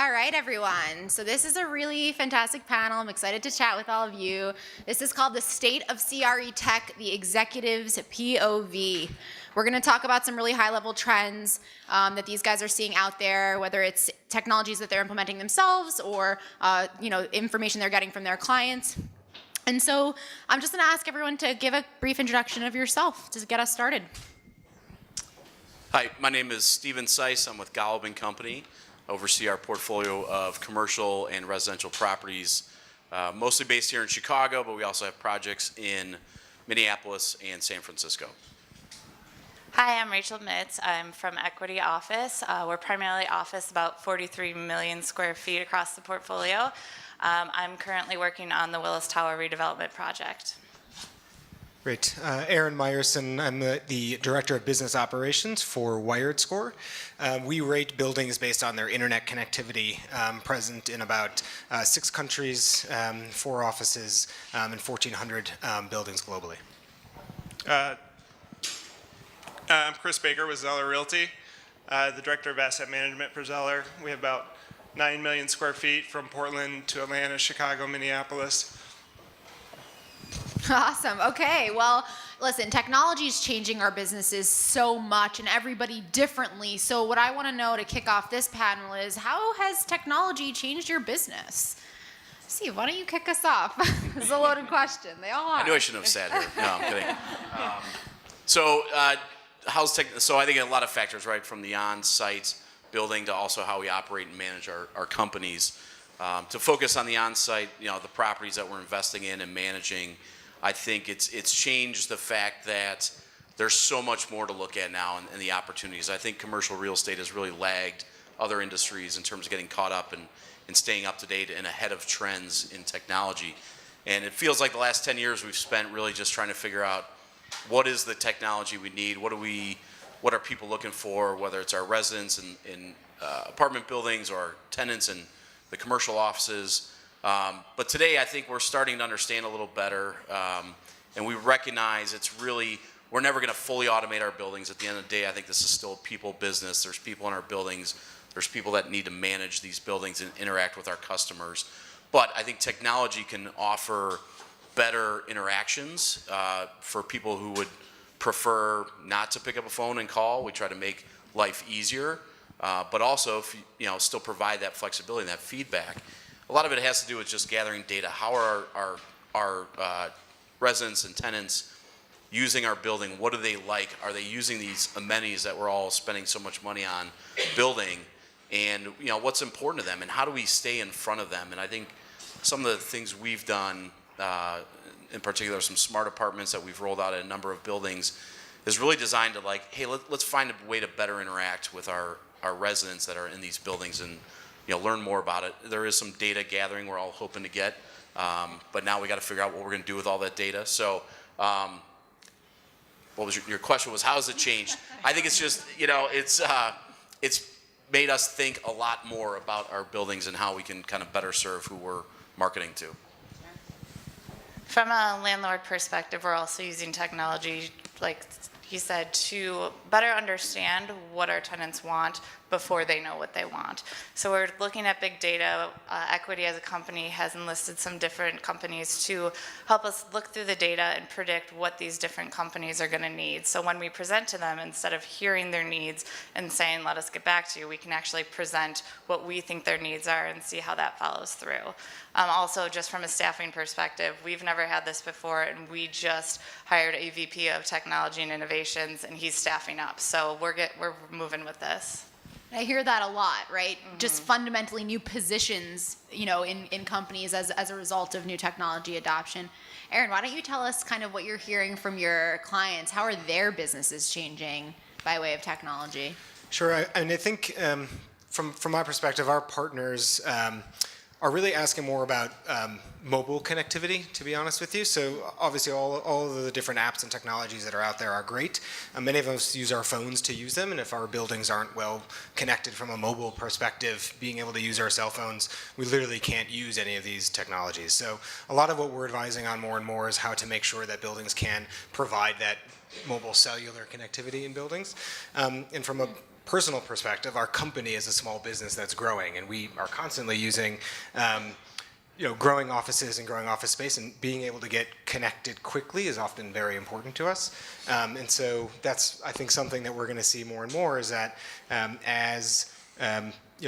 All right, everyone. So this is a really fantastic panel. I'm excited to chat with all of you. This is called the State of CREtech, the Executive's POV. We're going to talk about some really high-level trends that these guys are seeing out there, whether it's technologies that they're implementing themselves or information they're getting from their clients. And so I'm just going to ask everyone to give a brief introduction of yourself to get us started. Hi, my name is Steven Sise. I'm with Golub and Company. I oversee our portfolio of commercial and residential properties, mostly based here in Chicago, but we also have projects in Minneapolis and San Francisco. Hi, I'm Rachel Mitz. I'm from Equity Office. We're primarily office, about 43 million square feet across the portfolio. I'm currently working on the Willis Tower redevelopment project. Great. Aaron Meyerson, I'm the Director of Business Operations for WiredScore. We rate buildings based on their internet connectivity, present in about 6 countries, 4 offices, and 1,400 buildings globally. I'm Chris Baker with Zeller Realty, the Director of Asset Management for Zeller. We have about 9 million square feet from Portland to Atlanta, Chicago, Minneapolis. Awesome. Okay. Well, listen, technology is changing our businesses so much and everybody differently. So what I want to know to kick off this panel is, how has technology changed your business? Steve, why don't you kick us off? It's a loaded question. They all are. I knew I shouldn't have sat here. No, I'm kidding. So I think a lot of factors, right, from the on-site building to also how we operate and manage our companies. To focus on the on-site, the properties that we're investing in and managing, I think it's changed the fact that there's so much more to look at now and the opportunities. I think commercial real estate has really lagged other industries in terms of getting caught up and staying up to date and ahead of trends in technology. And it feels like the last 10 years we've spent really just trying to figure out what is the technology we need, what are people looking for, whether it's our residents in apartment buildings or our tenants in the commercial offices. But today I think we're starting to understand a little better, and we recognize we're never going to fully automate our buildings. At the end of the day, I think this is still a people business. There's people in our buildings. There's people that need to manage these buildings and interact with our customers. But I think technology can offer better interactions for people who would prefer not to pick up a phone and call. We try to make life easier, but also still provide that flexibility and that feedback. A lot of it has to do with just gathering data. How are our residents and tenants using our building? What do they like? Are they using these amenities that we're all spending so much money on building? And what's important to them, and how do we stay in front of them? And I think some of the things we've done, in particular some smart apartments that we've rolled out at a number of buildings, is really designed to hey, let's find a way to better interact with our residents that are in these buildings and learn more about it. There is some data gathering we're all hoping to get, but now we got to figure out what we're going to do with all that data. So what was your question was, how has it changed? I think it's just, it's made us think a lot more about our buildings and how we can kind of better serve who we're marketing to. From a landlord perspective, we're also using technology, like he said, to better understand what our tenants want before they know what they want. So we're looking at big data. Equity as a company has enlisted some different companies to help us look through the data and predict what these different companies are going to need. So when we present to them, instead of hearing their needs and saying, let us get back to you, we can actually present what we think their needs are and see how that follows through. Also, just from a staffing perspective, we've never had this before, and we just hired a VP of Technology and Innovations, and he's staffing up. So we're moving with this. I hear that a lot, right? Mm-hmm. Just fundamentally new positions, in companies as a result of new technology adoption. Aaron, why don't you tell us kind of what you're hearing from your clients? How are their businesses changing by way of technology? Sure. And I think from my perspective, our partners are really asking more about mobile connectivity, to be honest with you. So obviously all of the different apps and technologies that are out there are great. Many of us use our phones to use them, and if our buildings aren't well connected from a mobile perspective, being able to use our cell phones, we literally can't use any of these technologies. So a lot of what we're advising on more and more is how to make sure that buildings can provide that mobile cellular connectivity in buildings. And from a personal perspective, our company is a small business that's growing, and we are constantly using growing offices and growing office space, and being able to get connected quickly is often very important to us. And so that's, I think, something that we're going to see more and more, is that as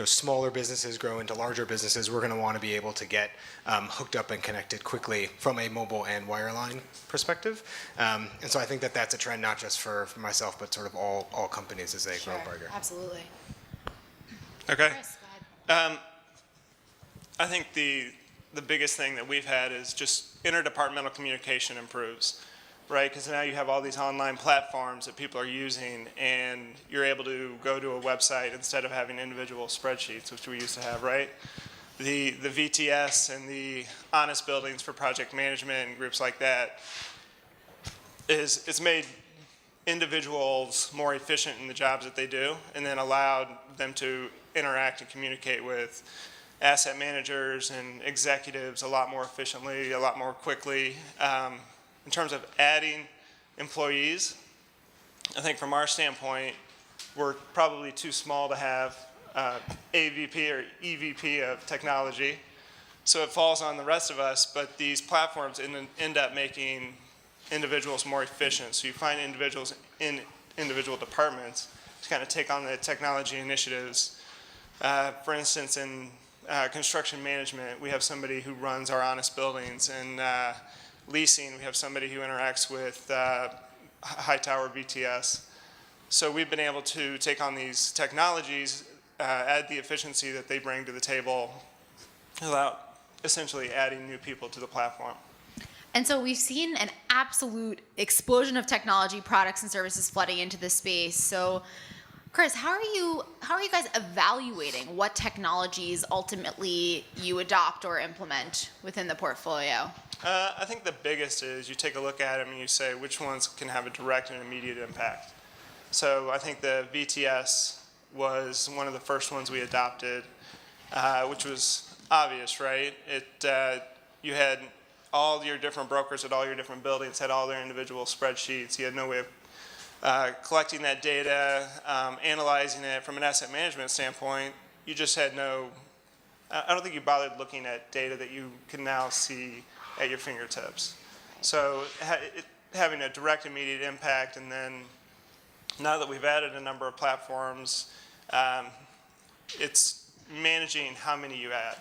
smaller businesses grow into larger businesses, we're going to want to be able to get hooked up and connected quickly from a mobile and wireline perspective. And so I think that that's a trend not just for myself, but sort of all companies as they grow bigger. Absolutely. Okay. Chris, go ahead. I think the biggest thing that we've had is just interdepartmental communication improves, right? Because now you have all these online platforms that people are using, and you're able to go to a website instead of having individual spreadsheets, which we used to have, right? The VTS and the honest buildings for project management and groups like that it's made individuals more efficient in the jobs that they do, and then allowed them to interact and communicate with asset managers and executives a lot more efficiently, a lot more quickly. In terms of adding employees, I think from our standpoint, we're probably too small to have AVP or EVP of technology. So it falls on the rest of us, but these platforms end up making individuals more efficient. So you find individuals in individual departments to kind of take on the technology initiatives. For instance, in construction management, we have somebody who runs our honest buildings, and leasing, we have somebody who interacts with high tower VTS. So we've been able to take on these technologies, add the efficiency that they bring to the table, without essentially adding new people to the platform. And so we've seen an absolute explosion of technology products and services flooding into this space. So Chris, how are you guys evaluating what technologies ultimately you adopt or implement within the portfolio? I think the biggest is you take a look at them and you say which ones can have a direct and immediate impact. So I think the VTS was one of the first ones we adopted, which was obvious, right? You had all your different brokers at all your different buildings had all their individual spreadsheets. You had no way of collecting that data, analyzing it from an asset management standpoint. You just had I don't think you bothered looking at data that you can now see at your fingertips. So having a direct, immediate impact, and then now that we've added a number of platforms, it's managing how many you add,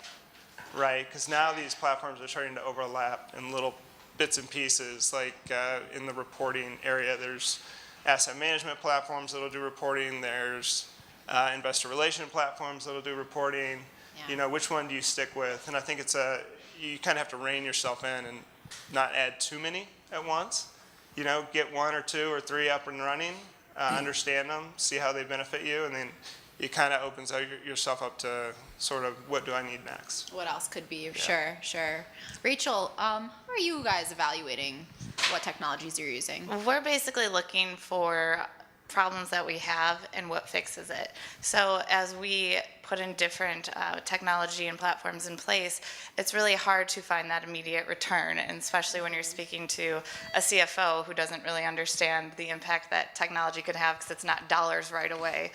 right? Because now these platforms are starting to overlap in little bits and pieces, like in the reporting area, there's asset management platforms that'll do reporting, there's investor relation platforms that'll do reporting. Yeah. Which one do you stick with? And I think you kind of have to rein yourself in and not add too many at once. Get one or two or three up and running, understand them, see how they benefit you, and then it kind of opens yourself up to sort of what do I need next. What else could be? Yeah. Sure. Rachel, how are you guys evaluating what technologies you're using? We're basically looking for problems that we have and what fixes it. So as we put in different technology and platforms in place, it's really hard to find that immediate return, and especially when you're speaking to a CFO who doesn't really understand the impact that technology could have because it's not dollars right away.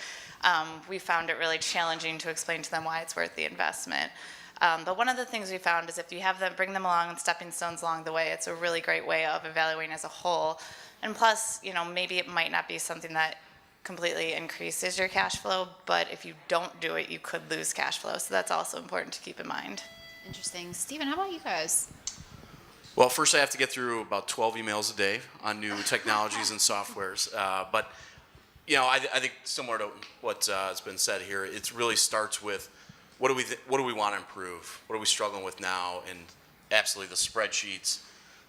We found it really challenging to explain to them why it's worth the investment. But one of the things we found is if you have them, bring them along and stepping stones along the way, it's a really great way of evaluating as a whole. And plus, maybe it might not be something that completely increases your cash flow, but if you don't do it, you could lose cash flow. So that's also important to keep in mind. Interesting. Stephen, how about you guys? Well, first I have to get through about 12 emails a day on new technologies and softwares. But I think similar to what has been said here, it really starts with what do we want to improve? What are we struggling with now? And absolutely the spreadsheets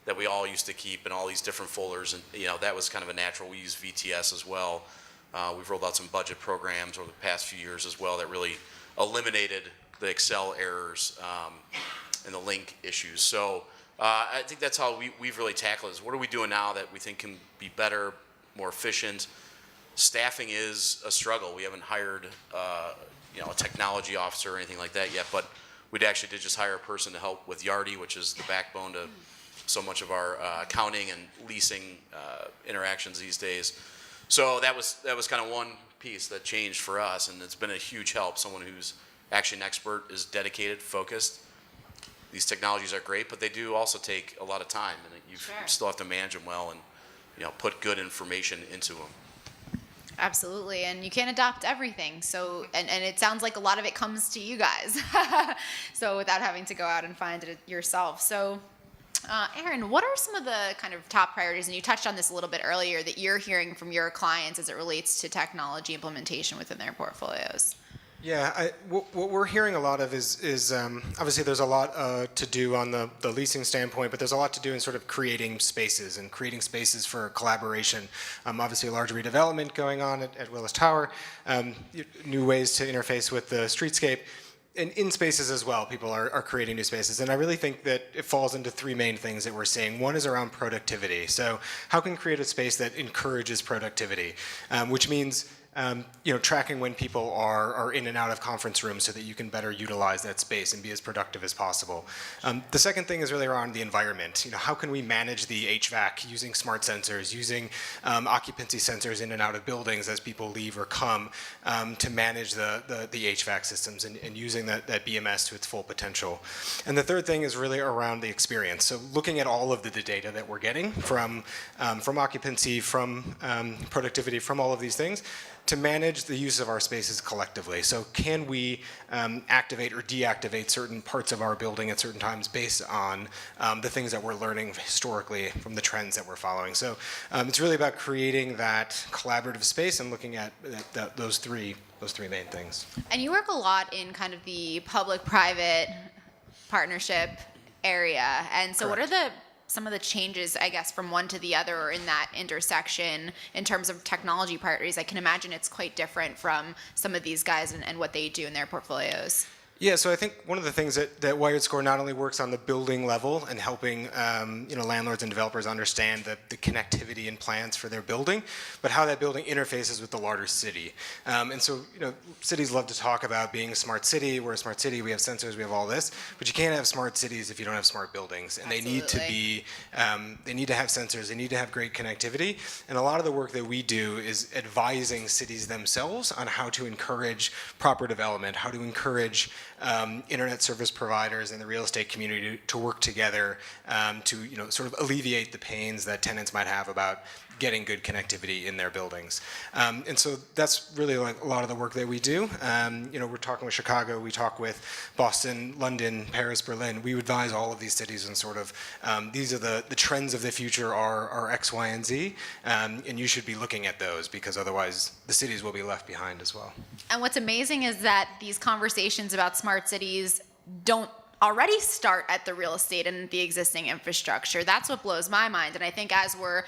that we all used to keep in all these different folders, and that was kind of a natural. We use VTS as well. We've rolled out some budget programs over the past few years as well that really eliminated the Excel errors and the link issues. So I think that's how we've really tackled this. What are we doing now that we think can be better, more efficient? Staffing is a struggle. We haven't hired a technology officer or anything like that yet, but we actually did just hire a person to help with Realty, which is the backbone to so much of our accounting and leasing interactions these days. So that was kind of one piece that changed for us, and it's been a huge help. Someone who's actually an expert, is dedicated, focused. These technologies are great, but they do also take a lot of time, and you still have to manage them well and put good information into them. Absolutely, and you can't adopt everything. So, and it sounds like a lot of it comes to you guys. So without having to go out and find it yourself. So, Aaron, what are some of the kind of top priorities, and you touched on this a little bit earlier, that you're hearing from your clients as it relates to technology implementation within their portfolios? Yeah, what we're hearing a lot of is obviously there's a lot to do on the leasing standpoint, but there's a lot to do in sort of creating spaces for collaboration. Obviously a large redevelopment going on at Willis Tower, new ways to interface with the streetscape. And in spaces as well, people are creating new spaces. And I really think that it falls into three main things that we're seeing. One is around productivity. So how can we create a space that encourages productivity, which means tracking when people are in and out of conference rooms so that you can better utilize that space and be as productive as possible. The second thing is really around the environment. How can we manage the HVAC using smart sensors, using occupancy sensors in and out of buildings as people leave or come to manage the HVAC systems and using that BMS to its full potential. And the third thing is really around the experience. So looking at all of the data that we're getting from occupancy, from productivity, from all of these things, to manage the use of our spaces collectively. So can we activate or deactivate certain parts of our building at certain times based on the things that we're learning historically from the trends that we're following. So it's really about creating that collaborative space and looking at those three main things. And you work a lot in kind of the public-private partnership area. And so Correct. what are some of the changes, I guess, from one to the other or in that intersection in terms of technology priorities? I can imagine it's quite different from some of these guys and what they do in their portfolios. Yeah, so I think one of the things that WiredScore not only works on the building level and helping landlords and developers understand the connectivity and plans for their building, but how that building interfaces with the larger city. And so cities love to talk about being a smart city. We're a smart city. We have sensors. We have all this, but you can't have smart cities if you don't have smart buildings. And Absolutely. they need to be. They need to have sensors. They need to have great connectivity. And a lot of the work that we do is advising cities themselves on how to encourage proper development, how to encourage internet service providers and the real estate community to work together to sort of alleviate the pains that tenants might have about getting good connectivity in their buildings. And so that's really like a lot of the work that we do. We're talking with Chicago, we talk with Boston, London, Paris, Berlin. We advise all of these cities on sort of these are the trends of the future are X, Y, and Z, and you should be looking at those because otherwise the cities will be left behind as well. And what's amazing is that these conversations about smart cities don't already start at the real estate and the existing infrastructure. That's what blows my mind. And I think as we're,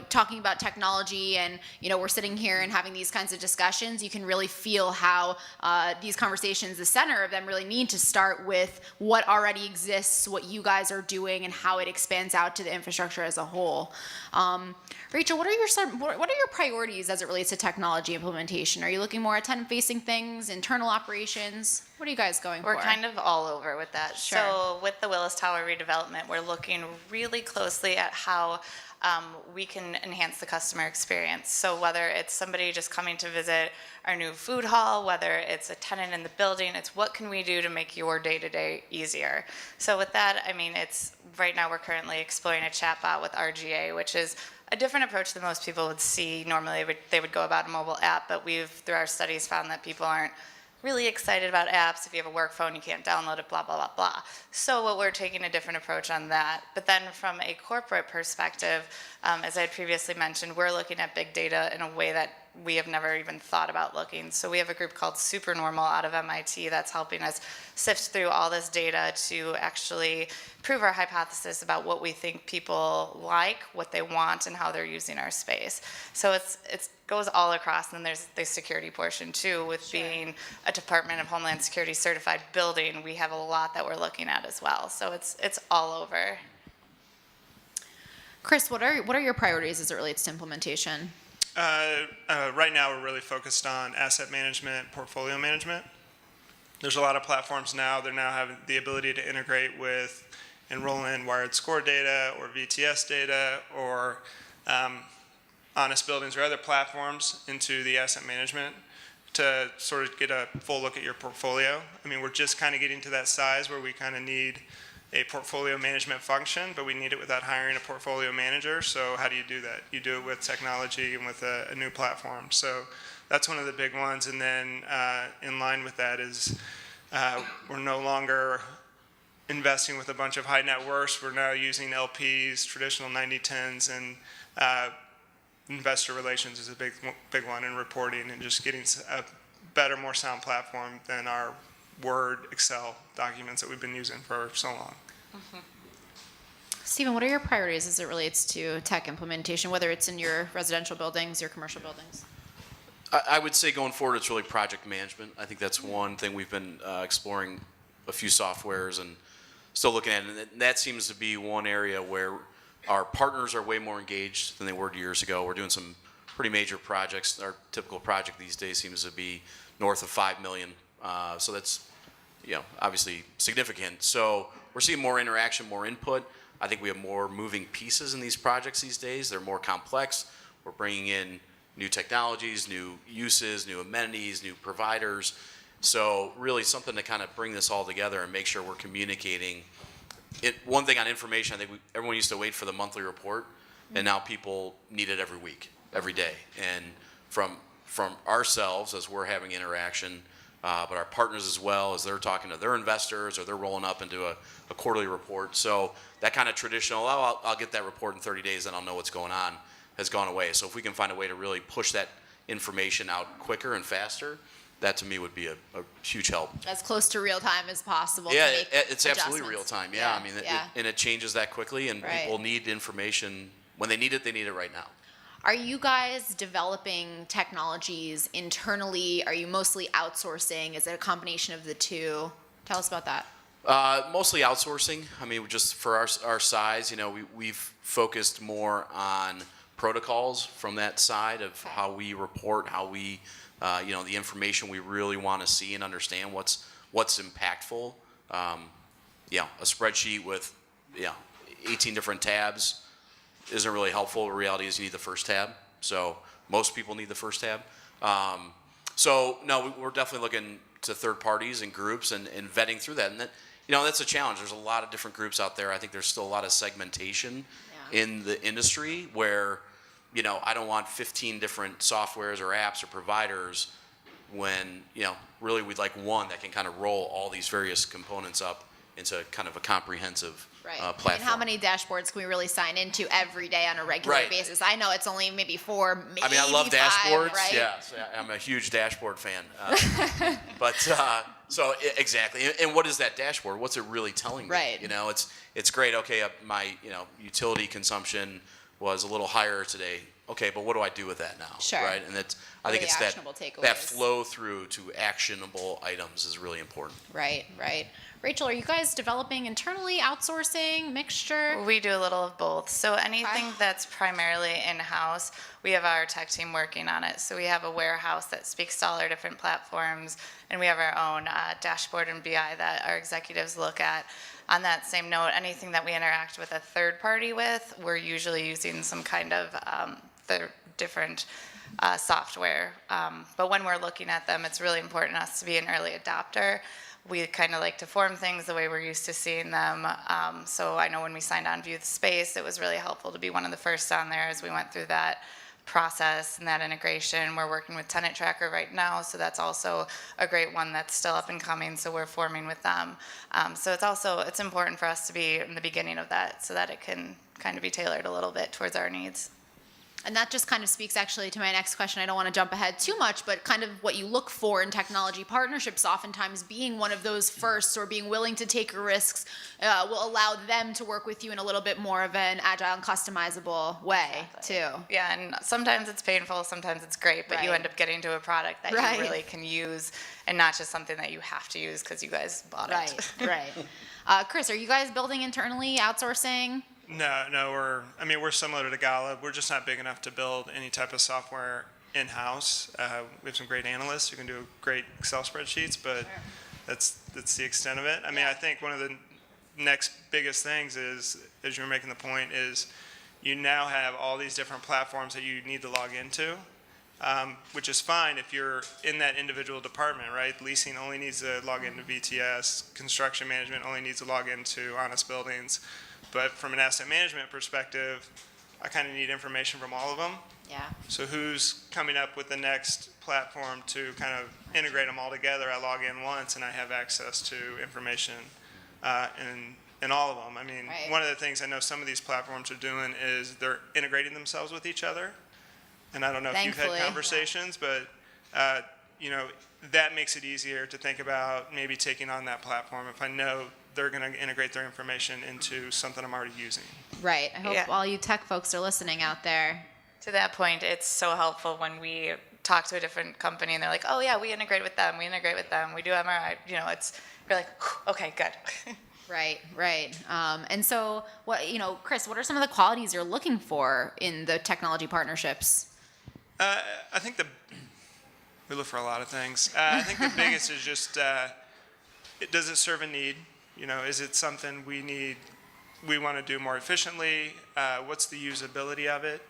talking about technology and, we're sitting here and having these kinds of discussions, you can really feel how these conversations, the center of them really need to start with what already exists, what you guys are doing, and how it expands out to the infrastructure as a whole. Rachel, what are your priorities as it relates to technology implementation? Are you looking more at tenant-facing things, internal operations? What are you guys going for? We're kind of all over with that. Sure. So with the Willis Tower redevelopment, we're looking really closely at how we can enhance the customer experience. So whether it's somebody just coming to visit our new food hall, whether it's a tenant in the building, it's what can we do to make your day-to-day easier. So with that, it's right now we're currently exploring a chatbot with RGA, which is a different approach than most people would see. Normally they would go about a mobile app, but we've, through our studies, found that people aren't really excited about apps. If you have a work phone, you can't download it, blah, blah, blah, blah. So we're taking a different approach on that. But then from a corporate perspective, as I had previously mentioned, we're looking at big data in a way that we have never even thought about looking. So we have a group called Supernormal out of MIT that's helping us sift through all this data to actually prove our hypothesis about what we think people like, what they want, and how they're using our space. So it goes all across, and then there's the security portion too. With being a Department of Homeland Security certified building, we have a lot that we're looking at as well. So it's all over. Chris, what are your priorities as it relates to implementation? Right now, we're really focused on asset management, portfolio management. There's a lot of platforms now. They now have the ability to integrate with and roll in WiredScore data or VTS data or Honest Buildings or other platforms into the asset management to sort of get a full look at your portfolio. I mean, we're just kind of getting to that size where we kind of need a portfolio management function, but we need it without hiring a portfolio manager. So how do you do that? You do it with technology and with a new platform. So that's one of the big ones. And then in line with that is we're no longer investing with a bunch of high net worths. We're now using LPs, traditional 90/10s, and investor relations is a big one in reporting and just getting a better, more sound platform than our Word, Excel documents that we've been using for so long. Stephen, what are your priorities as it relates to tech implementation, whether it's in your residential buildings, your commercial buildings? I would say going forward, it's really project management. I think that's one thing we've been exploring a few softwares and still looking at it. And that seems to be one area where our partners are way more engaged than they were years ago. We're doing some pretty major projects. Our typical project these days seems to be north of $5 million. So that's, obviously significant. So we're seeing more interaction, more input. I think we have more moving pieces in these projects these days. They're more complex. We're bringing in new technologies, new uses, new amenities, new providers. So really something to kind of bring this all together and make sure we're communicating. One thing on information, I think everyone used to wait for the monthly report, and now people need it every week, every day. And from ourselves as we're having interaction, but our partners as well as they're talking to their investors or they're rolling up into a quarterly report. So that kind of traditional, I'll get that report in 30 days and I'll know what's going on, has gone away. So if we can find a way to really push that information out quicker and faster, that to me would be a huge help. As close to real time as possible. Yeah, to make it's absolutely real time. Yeah, I mean, yeah. and it changes that quickly, and Right. people need information. When they need it right now. Are you guys developing technologies internally? Are you mostly outsourcing? Is it a combination of the two? Tell us about that. Mostly outsourcing. I mean, just for our size, we've focused more on protocols from that side of how we report, how we, the information we really want to see and understand what's impactful. A spreadsheet with, 18 different tabs isn't really helpful. The reality is you need the first tab. So most people need the first tab. So no, we're definitely looking to third parties and groups and vetting through that. And that, that's a challenge. There's a lot of different groups out there. I think there's still a lot of segmentation in the industry where, I don't want 15 different softwares or apps or providers when, really we'd like one that can kind of roll all these various components up into kind of a comprehensive platform. And how many dashboards can we really sign into every day on a regular basis? I know it's only maybe 4, maybe 5, I love dashboards. right? Yes, I'm a huge dashboard fan. So exactly. And what is that dashboard? What's it really telling me? Right. It's great. Okay, my utility consumption was a little higher today. Okay, but what do I do with that now? Sure. Right, and I think it's actionable that takeaways. flow through to actionable items is really important. Right. Rachel, are you guys developing internally, outsourcing, mixture? We do a little of both. So anything that's primarily in-house, we have our tech team working on it. So we have a warehouse that speaks to all our different platforms, and we have our own dashboard and BI that our executives look at. On that same note, anything that we interact with a third party with, we're usually using some kind of different software. But when we're looking at them, it's really important to us to be an early adopter. We kind of like to form things the way we're used to seeing them. So I know when we signed on View the Space, it was really helpful to be one of the first on there as we went through that process and that integration. We're working with Tenant Tracker right now, so that's also a great one that's still up and coming, so we're forming with them. So it's important for us to be in the beginning of that so that it can kind of be tailored a little bit towards our needs. And that just kind of speaks actually to my next question. I don't want to jump ahead too much, but kind of what you look for in technology partnerships, oftentimes being one of those first or being willing to take risks will allow them to work with you in a little bit more of an agile and customizable way too. Yeah, and sometimes it's painful, sometimes it's great, but you end up getting to a product that you really can use and not just something that you have to use because you guys bought it. Right. Chris, are you guys building internally, outsourcing? No, we're similar to Golub. We're just not big enough to build any type of software in-house. We have some great analysts who can do great Excel spreadsheets, but that's the extent of it. I think one of the next biggest things is, as you were making the point, is you now have all these different platforms that you need to log into, which is fine if you're in that individual department, right? Leasing only needs to log into VTS, construction management only needs to log into Honest Buildings. But from an asset management perspective, I kind of need information from all of them. Yeah. So who's coming up with the next platform to kind of integrate them all together? I log in once and I have access to information in all of them. I mean, Right. one of the things I know some of these platforms are doing is they're integrating themselves with each other. And I don't know if you've Thankfully. had conversations, but you know, that makes it easier to think about maybe taking on that platform if I know they're going to integrate their information into something I'm already using. Right. I hope Yeah. all you tech folks are listening out there. To that point, it's so helpful when we talk to a different company and they're like, oh yeah, we integrate with them, we do MRI, you know, you're like, okay, good. Right, right. And so, Chris, what are some of the qualities you're looking for in the technology partnerships? I think we look for a lot of things. I think the biggest is just, does it serve a need? You know, is it something we want to do more efficiently? What's the usability of it?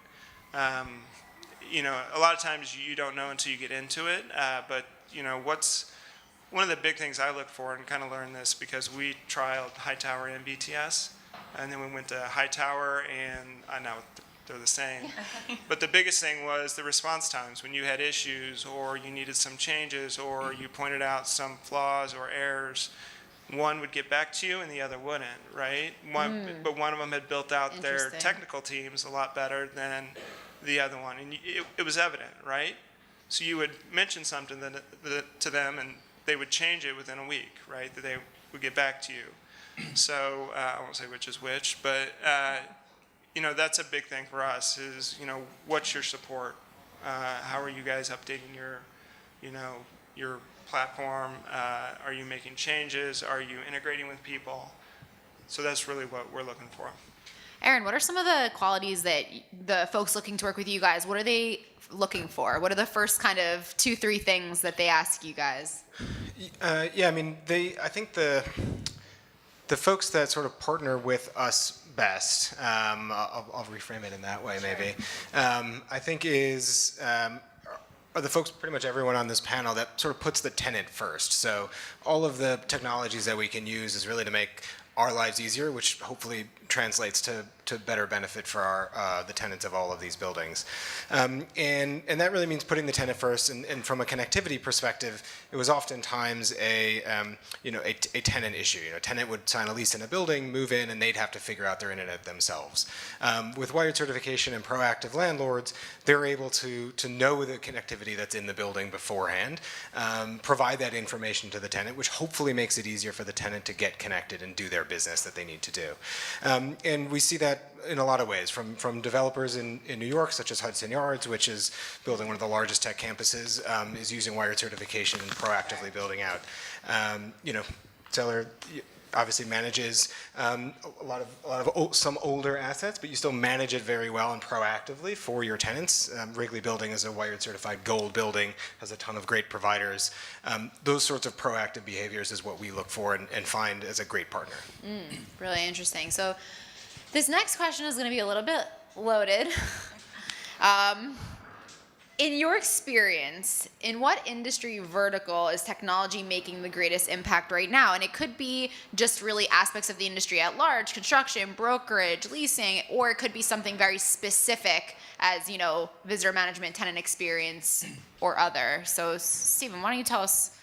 You know, a lot of times you don't know until you get into it, but, you know, one of the big things I look for, and kind of learned this because we trialed Hightower and BTS, and then we went to Hightower, and I know they're the same. But the biggest thing was the response times. When you had issues or you needed some changes or you pointed out some flaws or errors, one would get back to you and the other wouldn't, right? But one of them had built out their Interesting. technical teams a lot better than the other one. And it was evident, right? So you would mention something to them and they would change it within a week, right? That they would get back to you. So I won't say which is which, but you know, that's a big thing for us is, you know, what's your support? How are you guys updating your platform? Are you making changes? Are you integrating with people? So that's really what we're looking for. Aaron, what are some of the qualities that the folks looking to work with you guys, what are they looking for? What are the first kind of 2-3 things that they ask you guys? Yeah, I mean, I think the folks that sort of partner with us best, I'll reframe it in that way maybe, I think are the folks, pretty much everyone on this panel, that sort of puts the tenant first. So all of the technologies that we can use is really to make our lives easier, which hopefully translates to better benefit for the tenants of all of these buildings. And that really means putting the tenant first. And from a connectivity perspective, it was oftentimes a tenant issue. You know, a tenant would sign a lease in a building, move in, and they'd have to figure out their internet themselves. With wired certification and proactive landlords, they're able to know the connectivity that's in the building beforehand, provide that information to the tenant, which hopefully makes it easier for the tenant to get connected and do their business that they need to do. And we see that in a lot of ways, from developers in New York, such as Hudson Yards, which is building one of the largest tech campuses, is using wired certification and proactively building out. Zeller obviously manages some older assets, but you still manage it very well and proactively for your tenants. Wrigley Building is a wired certified gold building, has a ton of great providers. Those sorts of proactive behaviors is what we look for and find as a great partner. Really interesting. So this next question is going to be a little bit loaded. In your experience, in what industry vertical is technology making the greatest impact right now? And it could be just really aspects of the industry at large, construction, brokerage, leasing, or it could be something very specific as, visitor management, tenant experience, or other. So, Stephen, why don't you tell us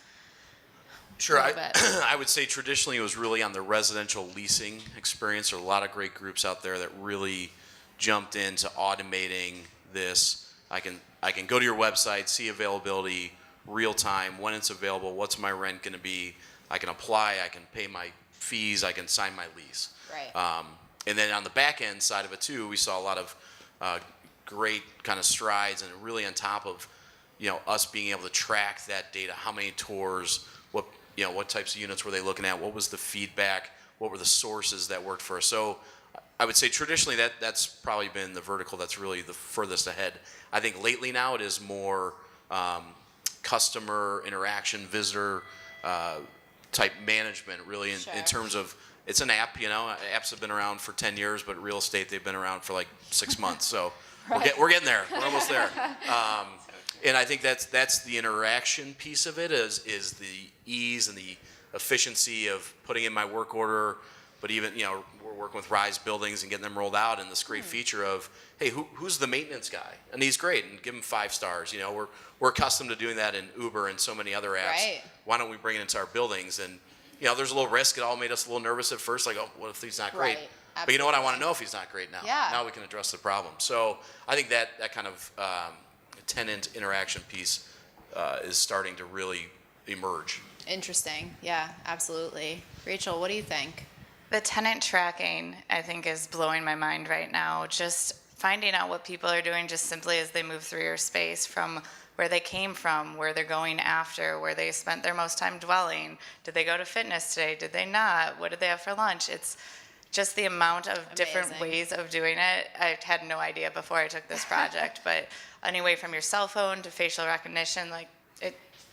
Sure. a little bit? I would say traditionally it was really on the residential leasing experience. There are a lot of great groups out there that really jumped into automating this. I can go to your website, see availability, real time, when it's available, what's my rent going to be. I can apply, I can pay my fees, I can sign my lease. Right. And then on the back end side of it too, we saw a lot of great kind of strides, and really on top of us being able to track that data, how many tours, what types of units were they looking at, what was the feedback, what were the sources that worked for us. So I would say traditionally that's probably been the vertical that's really the furthest ahead. I think lately now it is more customer interaction, visitor type management, really in terms of it's an app, apps have been around for 10 years, but real estate, they've been around for like 6 months. So we're getting there. We're almost there. And I think that's the interaction piece of it is the ease and the efficiency of putting in my work order, but even, we're working with Rise buildings and getting them rolled out, and this great feature of, hey, who's the maintenance guy? And he's great, and give him 5 stars. We're accustomed to doing that in Uber and so many other apps. Right. Why don't we bring it into our buildings? And, there's a little risk. It all made us a little nervous at first, like, oh, what if he's not great? Right. But you know what? I want to know if he's not great now. Yeah. Now we can address the problem. So I think that kind of tenant interaction piece is starting to really emerge. Interesting. Yeah, absolutely. Rachel, what do you think? The tenant tracking, I think, is blowing my mind right now. Just finding out what people are doing just simply as they move through your space, from where they came from, where they're going after, where they spent their most time dwelling. Did they go to fitness today? Did they not? What did they have for lunch? It's just the amount of different Amazing. ways of doing it. I had no idea before I took this project, but anyway, from your cell phone to facial recognition, like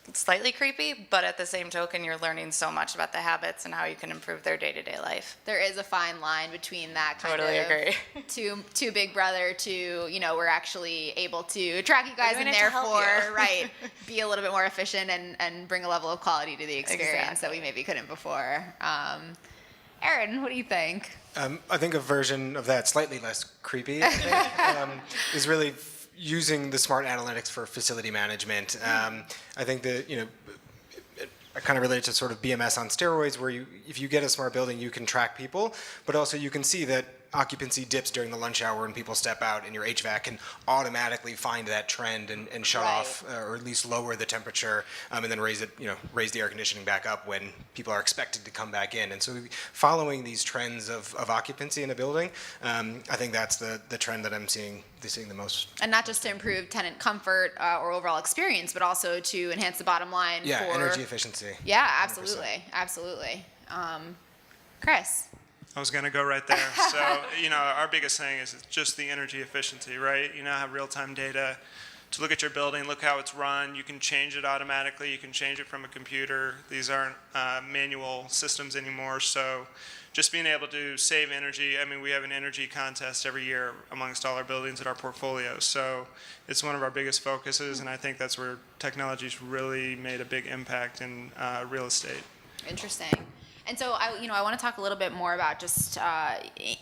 it's slightly creepy, but at the same token, you're learning so much about the habits and how you can improve their day-to-day life. There is a fine line between that kind Totally of agree. to Big Brother to, we're actually able to track you guys doing and it to help therefore, you. right, be a little bit more efficient and bring a level of quality to the experience that we Exactly. maybe couldn't before. Aaron, what do you think? I think a version of that, slightly less creepy, I think, is really using the smart analytics for facility management. I think that, I kind of relate to sort of BMS on steroids, where if you get a smart building, you can track people, but also you can see that occupancy dips during the lunch hour and people step out, and your HVAC can automatically find that trend and shut Right. off, or at least lower the temperature, and then raise the air conditioning back up when people are expected to come back in. And so following these trends of occupancy in a building, I think that's the trend that I'm seeing the most. And not just to improve tenant comfort or overall experience, but also to enhance the bottom line. Yeah, for energy efficiency. Yeah, 100%. absolutely, absolutely. Chris. I was going to go right there. So, our biggest thing is just the energy efficiency, right? You now have real-time data to look at your building, look how it's run. You can change it automatically. You can change it from a computer. These aren't manual systems anymore. So just being able to save energy. I mean, we have an energy contest every year amongst all our buildings in our portfolio. So it's one of our biggest focuses, and I think that's where technology's really made a big impact in real estate. Interesting. And so I want to talk a little bit more about just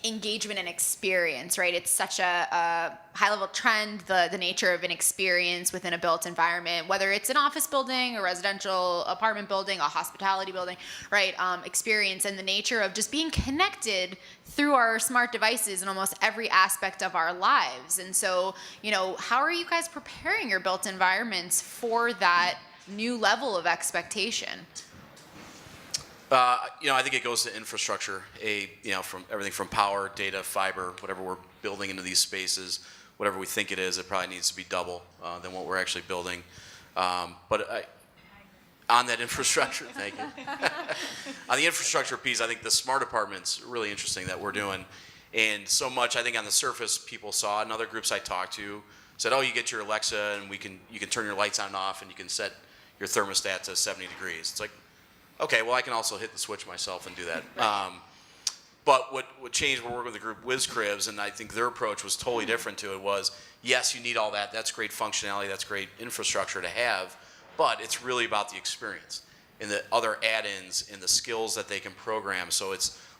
engagement and experience, right? It's such a high-level trend, the nature of an experience within a built environment, whether it's an office building, a residential apartment building, a hospitality building, right? Experience and the nature of just being connected through our smart devices in almost every aspect of our lives. And so, how are you guys preparing your built environments for that new level of expectation? I think it goes to infrastructure, from everything from power, data, fiber, whatever we're building into these spaces, whatever we think it is, it probably needs to be double than what we're actually building. But on that infrastructure, thank you. On the infrastructure piece, I think the smart apartments are really interesting that we're doing. And so much, I think on the surface, people saw it, and other groups I talked to said, oh, you get your Alexa, and you can turn your lights on and off, and you can set your thermostat to 70 degrees. It's like, okay, well, I can also hit the switch myself and do that. But what changed, we're working with the group WizCribs, and I think their approach was totally different to it was, yes, you need all that. That's great functionality. That's great infrastructure to have. But it's really about the experience and the other add-ins and the skills that they can program. So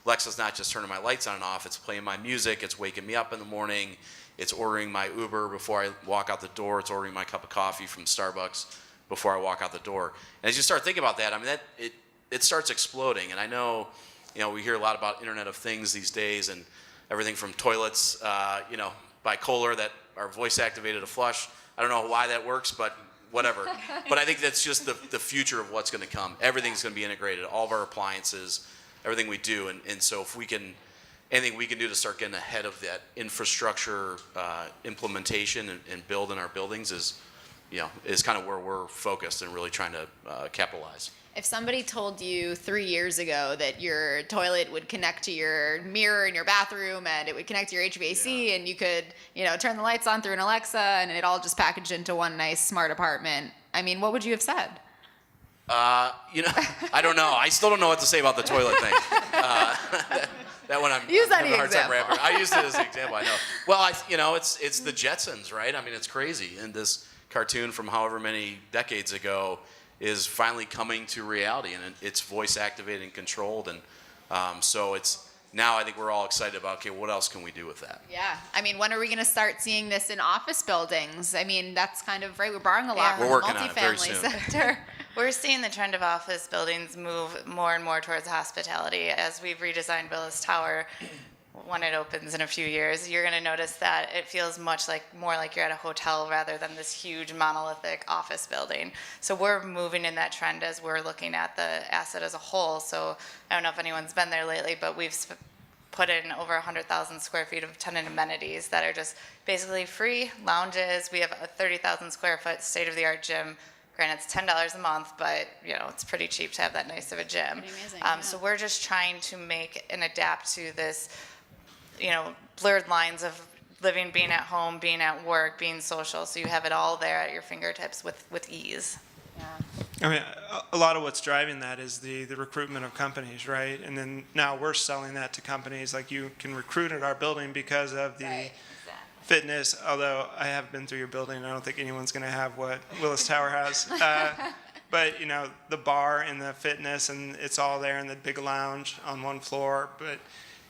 Alexa's not just turning my lights on and off. It's playing my music. It's waking me up in the morning. It's ordering my Uber before I walk out the door. It's ordering my cup of coffee from Starbucks before I walk out the door. And as you start thinking about that, I mean, it starts exploding. And I know, we hear a lot about Internet of Things these days, and everything from toilets, by Kohler that are voice activated to flush. I don't know why that works, but whatever. But I think that's just the future of what's going to come. Everything's going to be integrated, all of our appliances, everything we do. And so if anything we can do to start getting ahead of that infrastructure implementation and build in our buildings is kind of where we're focused and really trying to capitalize. If somebody told you 3 years ago that your toilet would connect to your mirror in your bathroom and it would connect to your HVAC and you could, turn the lights on through an Alexa and it all just packaged into one nice smart apartment, I mean, what would you have said? I don't know. I still don't know what to say about the toilet thing. That one I'm Use having any a hard time example. wrapping. I used it as an example. I know. Well, it's the Jetsons, right? I mean, it's crazy. And this cartoon from however many decades ago is finally coming to reality, and it's voice activated and controlled, and so it's. Now I think we're all excited about, okay, what else can we do with that? Yeah. I mean, when are we going to start seeing this in office buildings? I mean, that's kind of right. We're borrowing a lot Yeah. from We're the working on it very multifamily soon. sector. We're seeing the trend of office buildings move more and more towards hospitality. As we've redesigned Willis Tower, when it opens in a few years, you're going to notice that it feels more like you're at a hotel rather than this huge monolithic office building. So we're moving in that trend as we're looking at the asset as a whole. So I don't know if anyone's been there lately, but we've put in over 100,000 square feet of tenant amenities that are just basically free lounges. We have a 30,000 square foot state-of-the-art gym. Granted, it's $10 a month, but it's pretty cheap to have that nice of a gym. Pretty amazing, yeah. So we're just trying to make and adapt to this, blurred lines of living, being at home, being at work, being social. So you have it all there at your fingertips with ease. I mean, a lot of what's driving that is the recruitment of companies, right? And then now we're selling that to companies. Like, you can recruit at our building because of the fitness, although I have been through your building, and I don't think anyone's going to have what Willis Tower has. But, the bar and the fitness, and it's all there in the big lounge on one floor. But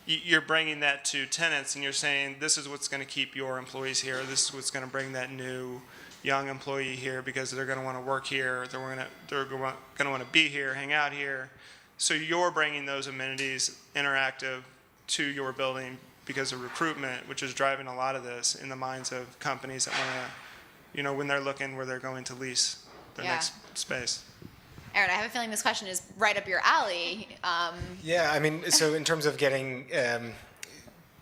you're bringing that to tenants, and you're saying, this is what's going to keep your employees here. This is what's going to bring that new young employee here, because they're going to want to work here. They're going to want to be here, hang out here. So you're bringing those amenities interactive to your building because of recruitment, which is driving a lot of this in the minds of companies that want to, when they're looking where they're going to lease their next space. Aaron, I have a feeling this question is right up your alley. Yeah, I mean, so in terms of getting,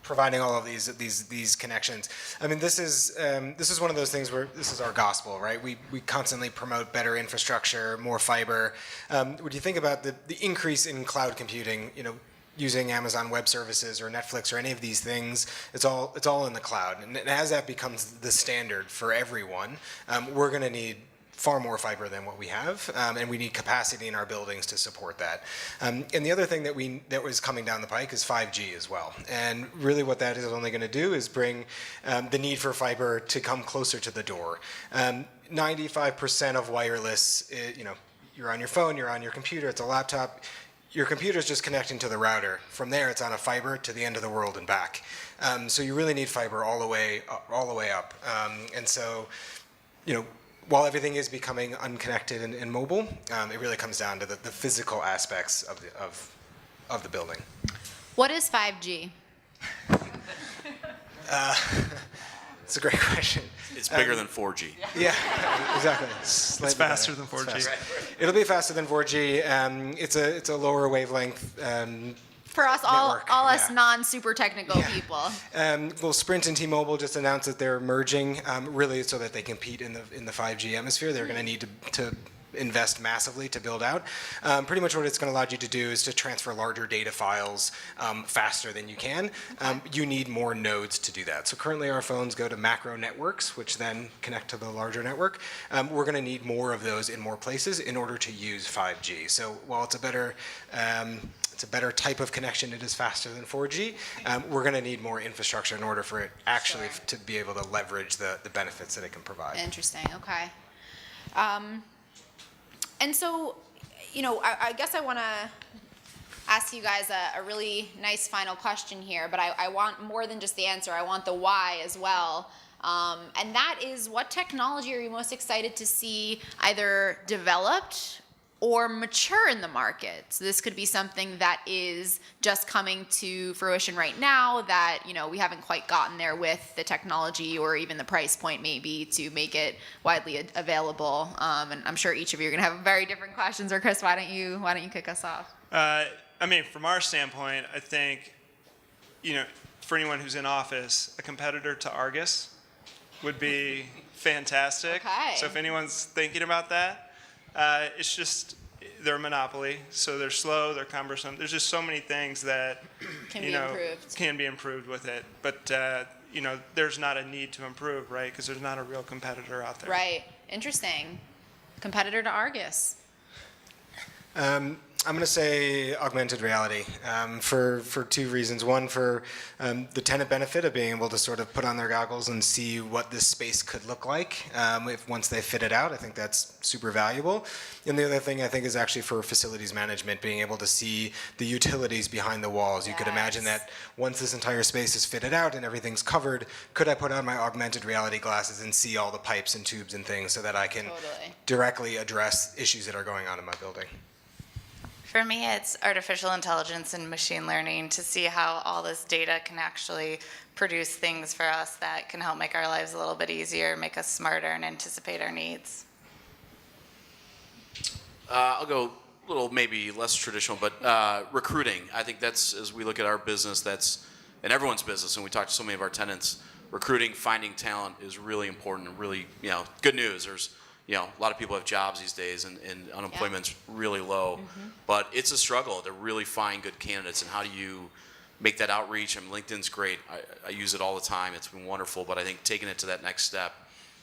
providing all of these connections, I mean, this is one of those things where this is our gospel, right? We constantly promote better infrastructure, more fiber. When you think about the increase in cloud computing, using Amazon Web Services or Netflix or any of these things, it's all in the cloud. And as that becomes the standard for everyone, we're going to need far more fiber than what we have, and we need capacity in our buildings to support that. And the other thing that was coming down the pike is 5G as well. And really what that is only going to do is bring the need for fiber to come closer to the door. 95% of wireless, you're on your phone, you're on your computer, it's a laptop. Your computer's just connecting to the router. From there, it's on a fiber to the end of the world and back. So you really need fiber all the way up. And so, while everything is becoming unconnected and mobile, it really comes down to the physical aspects of the building. What is 5G? It's a great question. It's bigger than 4G. Yeah, exactly. It's faster than 4G. Faster. It'll be faster than 4G. It's a lower wavelength. For us, all Network, us yeah. non-super technical people. Well, Sprint and T-Mobile just announced that they're merging, really so that they compete in the 5G atmosphere. They're going to need to invest massively to build out. Pretty much what it's going to allow you to do is to transfer larger data files faster than you can. You need more nodes to do that. So currently our phones go to macro networks, which then connect to the larger network. We're going to need more of those in more places in order to use 5G. So while it's a better type of connection, it is faster than 4G. We're going to need more infrastructure in order for it actually to be able to leverage the benefits that it can provide. Interesting. Okay. And so, I guess I want to ask you guys a really nice final question here, but I want more than just the answer. I want the why as well. And that is, what technology are you most excited to see either developed or mature in the market? So this could be something that is just coming to fruition right now that, we haven't quite gotten there with the technology or even the price point maybe to make it widely available. And I'm sure each of you are going to have very different questions. Or Chris, why don't you kick us off? From our standpoint, I think, for anyone who's in office, a competitor to Argus would be fantastic. Okay. So if anyone's thinking about that, it's just, they're a monopoly, so they're slow, they're cumbersome. There's just so many things that can be improved with it. But there's not a need to improve, right? Because there's not a real competitor out there. Right. Interesting. Competitor to Argus. I'm going to say augmented reality for two reasons. One, for the tenant benefit of being able to sort of put on their goggles and see what this space could look like once they fit it out. I think that's super valuable. And the other thing I think is actually for facilities management, being able to see the utilities behind the walls. You could imagine that once this entire space is fitted out and everything's covered, could I put on my augmented reality glasses and see all the pipes and tubes and things so that I can directly address issues that are going on in my building? For me, it's artificial intelligence and machine learning to see how all this data can actually produce things for us that can help make our lives a little bit easier, make us smarter, and anticipate our needs. I'll go a little maybe less traditional, but recruiting. I think that's, as we look at our business, that's in everyone's business, and we talk to so many of our tenants, recruiting, finding talent is really important and really, good news. There's a lot of people have jobs these days and unemployment's really low, but it's a struggle to really find good candidates. And how do you make that outreach? And LinkedIn's great. I use it all the time. It's been wonderful, but I think taking it to that next step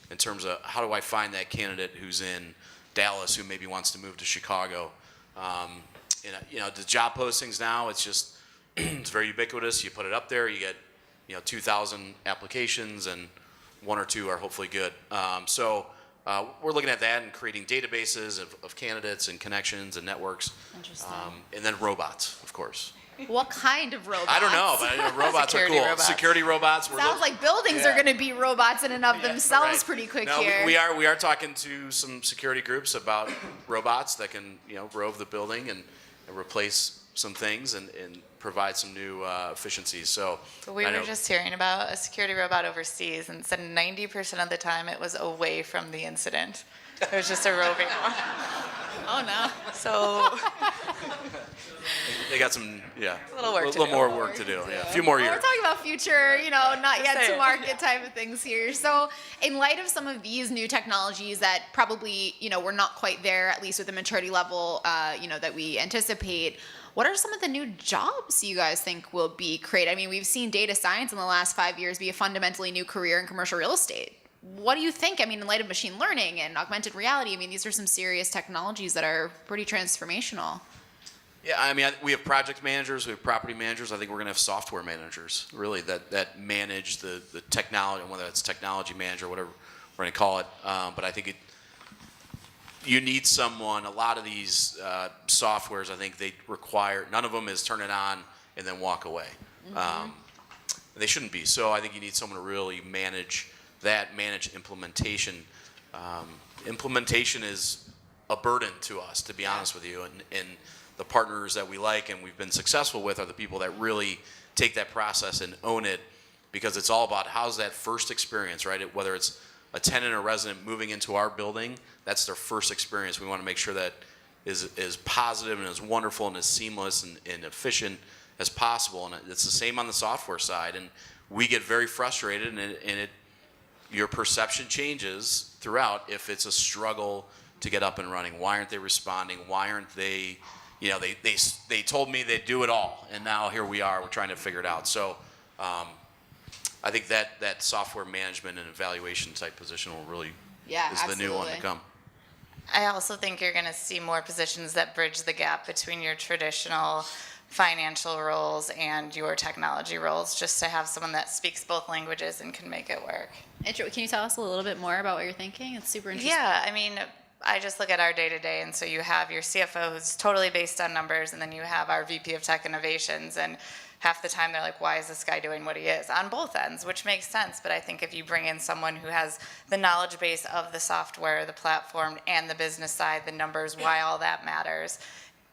in terms of how do I find that candidate who's in Dallas who maybe wants to move to Chicago. The job postings now, it's just, it's very ubiquitous. You put it up there, you get, 2,000 applications and one or two are hopefully good. We're looking at that and creating databases of candidates and connections and networks. Interesting. And then robots, of course. What kind of robots? I don't know, but robots are Security cool. robots. Security robots. Sounds like buildings are going to be robots in and of themselves right. pretty quick No, here. we are talking to some security groups about robots that can rove the building and replace some things and provide some new efficiencies. So We were just hearing about a security robot overseas and said 90% of the time it was away from the incident. It was just a roving one. Oh no. So they got some a little work to little do. more work to do. Yeah, a few more Well, years. we're talking about future, not yet to saying. market type of things here. So in light of some of these new technologies that probably, we're not quite there, at least with the maturity level, that we anticipate, what are some of the new jobs you guys think will be created? I mean, we've seen data science in the last 5 years be a fundamentally new career in commercial real estate. What do you think? I mean, in light of machine learning and augmented reality, these are some serious technologies that are pretty transformational. Yeah, we have project managers, we have property managers. I think we're going to have software managers, really, that manage the technology, whether it's technology manager, whatever we're going to call it. But I think you need someone. A lot of these softwares, I think they require, none of them is turn it on and then walk away. They shouldn't be. So I think you need someone to really manage implementation. Implementation is a burden to us, to be honest with you. And the partners that we like and we've been successful with are the people that really take that process and own it, because it's all about how's that first experience, right? Whether it's a tenant or resident moving into our building, that's their first experience. We want to make sure that is positive and as wonderful and as seamless and efficient as possible. And it's the same on the software side. And we get very frustrated, and your perception changes throughout if it's a struggle to get up and running. Why aren't they responding? Why aren't they, they told me they'd do it all, and now here we are, we're trying to figure it out. So I think that software management and evaluation type position will really is the new one to come. I also think you're going to see more positions that bridge the gap between your traditional financial roles and your technology roles, just to have someone that speaks both languages and can make it work. Can you tell us a little bit more about what you're thinking? It's super interesting. Yeah, I just look at our day-to-day, and so you have your CFO who's totally based on numbers, and then you have our VP of Tech Innovations, and half the time they're like, why is this guy doing what he is? On both ends, which makes sense, but I think if you bring in someone who has the knowledge base of the software, the platform, and the business side, the numbers, why all that matters,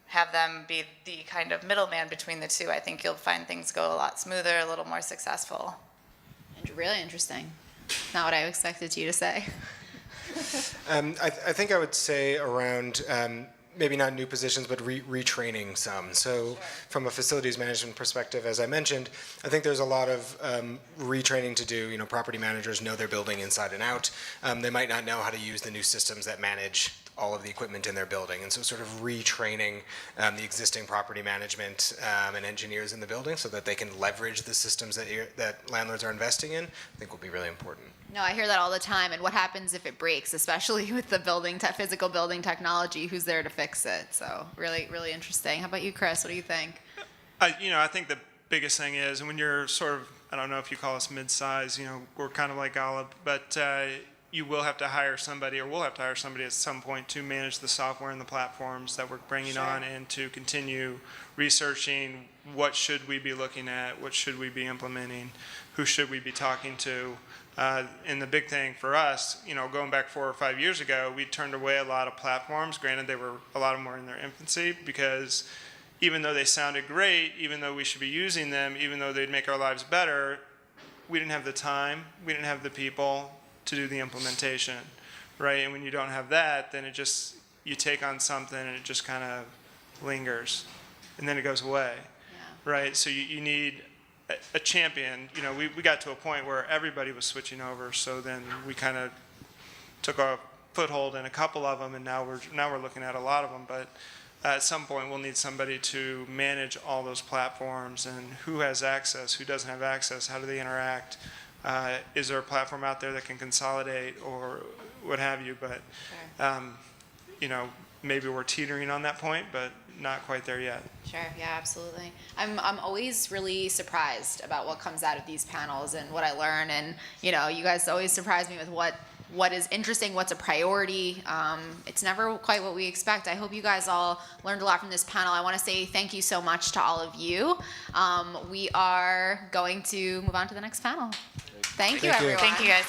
have them be the kind of middleman between the two, I think you'll find things go a lot smoother, a little more successful. Really interesting. Not what I expected you to say. I think I would say around maybe not new positions, but retraining some. So from a facilities management perspective, as I mentioned, I think there's a lot of retraining to do. Property managers know their building inside and out. They might not know how to use the new systems that manage all of the equipment in their building. And so sort of retraining the existing property management and engineers in the building so that they can leverage the systems that landlords are investing in, I think will be really important. No, I hear that all the time. And what happens if it breaks, especially with the physical building technology? Who's there to fix it? So really, really interesting. How about you, Chris? What do you think? I think the biggest thing is when you're sort of, I don't know if you call us mid-size, we're kind of like Golub, but you will have to hire somebody, or we'll have to hire somebody at some point to manage the software and the platforms that we're bringing on, and to continue researching what should we be looking at, what should we be implementing, who should we be talking to. And the big thing for us, going back 4 or 5 years ago, we turned away a lot of platforms. Granted, a lot of them were in their infancy, because even though they sounded great, even though we should be using them, even though they'd make our lives better, we didn't have the time, we didn't have the people to do the implementation, right? And when you don't have that, then you take on something and it just kind of lingers, and then it goes away, right? So you need a champion. We got to a point where everybody was switching over, so then we kind of took a foothold in a couple of them, and now we're looking at a lot of them. But at some point, we'll need somebody to manage all those platforms, and who has access, who doesn't have access, how do they interact? Is there a platform out there that can consolidate, or what have you? But maybe we're teetering on that point, but not quite there yet. Sure, yeah, absolutely. I'm always really surprised about what comes out of these panels and what I learn, and you guys always surprise me with what is interesting, what's a priority. It's never quite what we expect. I hope you guys all learned a lot from this panel. I want to say thank you so much to all of you. We are going to move on to the next panel. Thank you, everyone. Thank you, guys.